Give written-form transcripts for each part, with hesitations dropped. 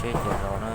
chết rồi nó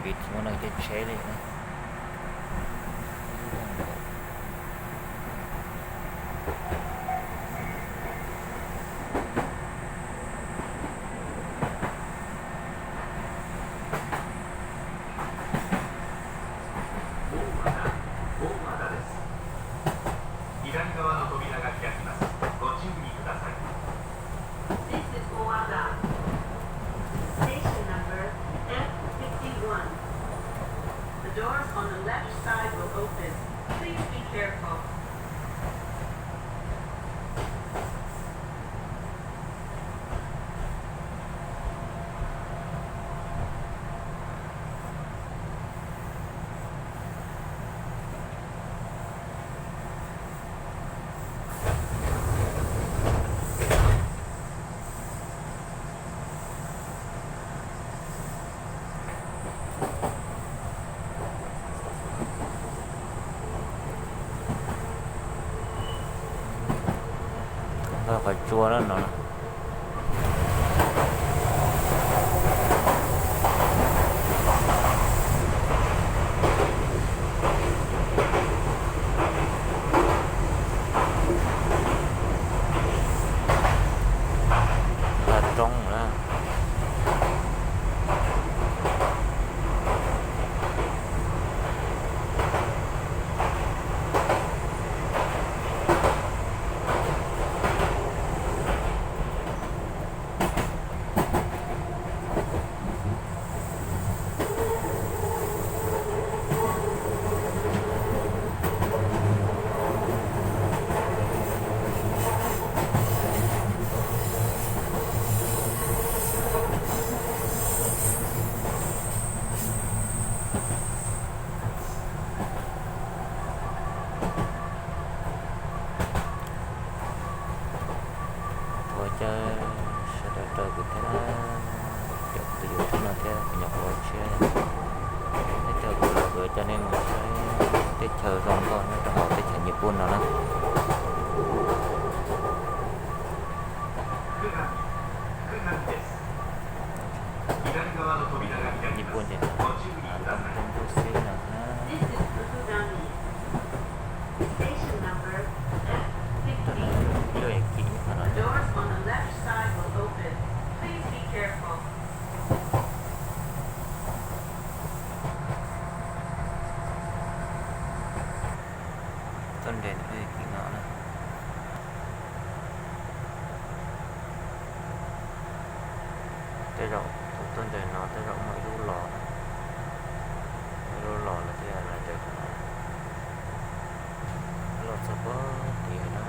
Vịt nó đang chế đấy. Phải chua đó nó là trong đó. Cho nên mình sẽ tết chờ xong con họ tết chờ Nhật Bản nó lắm. Nhật Bản thì tâm tâm tôi sẽ là con đèn hơi kỳ ngõ này. Cái rộng thuộc con đèn nó cái rộng mọi rú lò này. Rú lò là cái này được lò sắp bó thì nó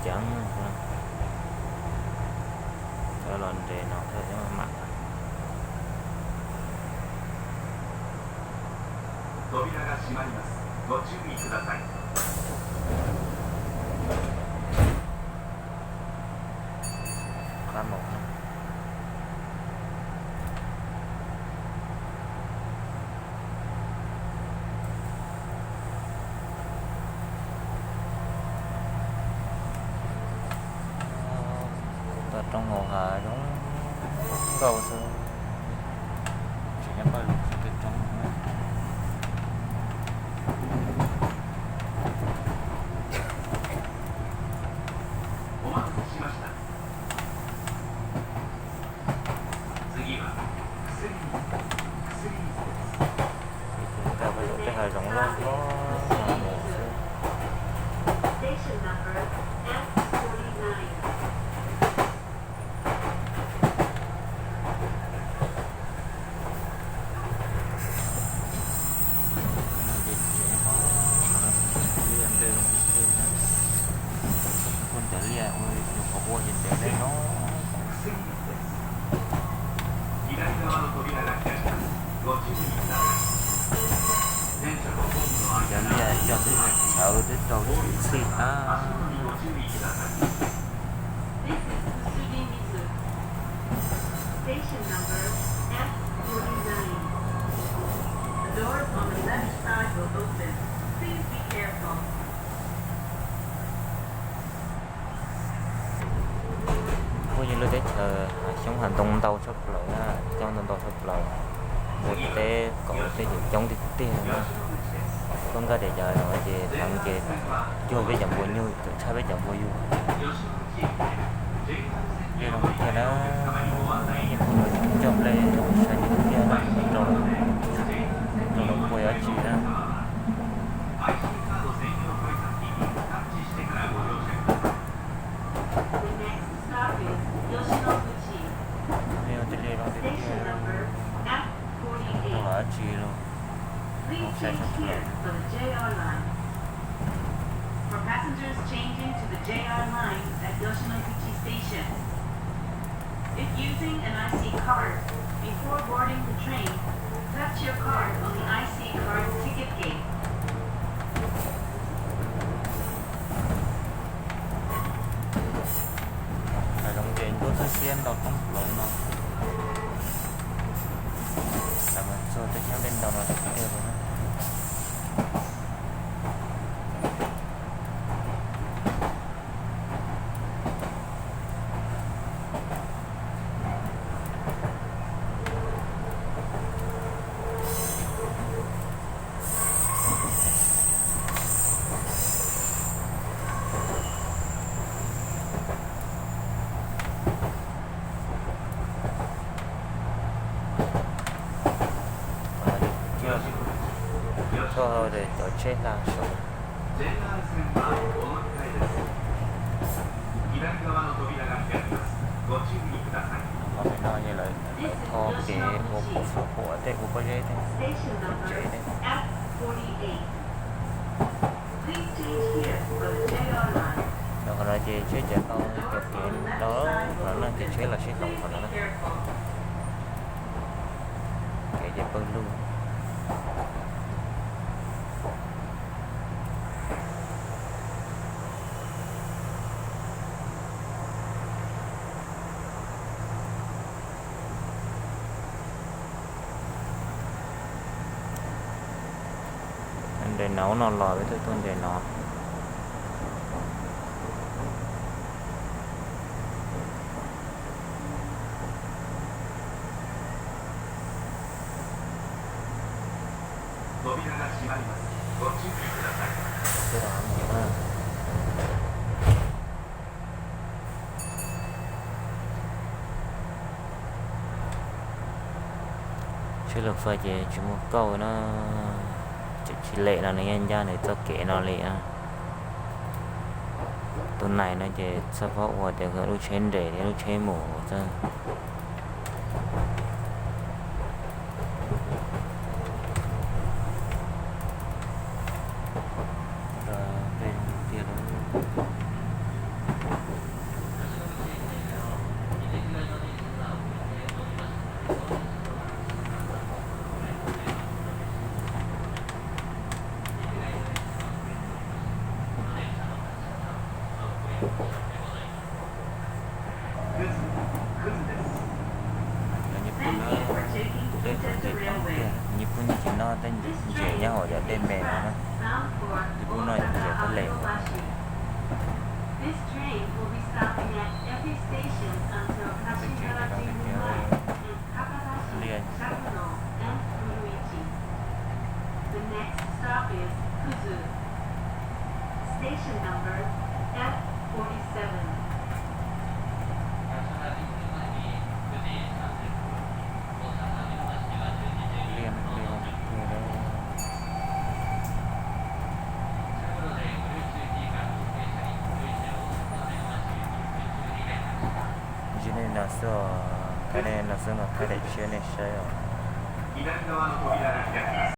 trắng cho lần để nó theo cái mặt khoan một trong hồ hà đúng cầu nhá coi cái trong nữa. Thì chúng ta phải dụ cái hơi rộng lớn có Station number F49. cái chế nó liên đến con trở liền ơi nó có vô nhìn thấy đây nó trở liền cho tới là sợ đến đầu xịt á. This is Tsudimizu. Station number F49. The doors on the left side will open. Please be careful. Có như lúc đấy chờ chống hành tung tàu sắp lợi á, trong tung tàu sắp lợi một té cổ té gì chống đi tiền mà không có để chờ rồi thì thằng kia chưa biết chậm bao nhiêu sao biết chậm bao nhiêu cái nó kia đó chậm lên sao như kia đó rồi nó quay ở chị đó The next stop is Yoshinoguchi. nên nó lên nó đi Station kia number nó F48. ở chị luôn. Please change here for the JR line. For passengers changing to the JR line at Yoshinoguchi Station. If using an IC card, before boarding the train, touch your card on the IC card ticket gate. Phải đồng tiền của tôi xem đâu không lộn đâu là mình xưa tới theo bên đầu là được cái rồi đó. Cho để cho chết là số họ phải nói như là kho cái một số của tệ của bao nhiêu thế Station number F48. Please change here for the JR line. rồi còn nói gì chế trẻ con điều kiện đó là cái chế là sẽ không còn nó Careful. cái gì bưng luôn để nấu non lò với tôi tuần để nó cái đó nhiều hơn chứ là phải về chỉ một câu nó chỉ lệ là anh ra này cho kể nó lệ tuần này nó chỉ sắp vào hoặc để cái lúc trên để lúc trên mổ cho rồi bên kia đó nhịp cũng chỉ nó tên dễ nhau ở tên bè nó thì cũng nói dễ có lệ This train will be stopping at every station until Kashiwara Jingu Line and Takarashi, liền Sakuno, and stop is Kuzu. Station number F47. liên như đấy dưới này nó sẽ cái này nó sẽ là cái đại chuyên này sẽ 左側の扉が開きます。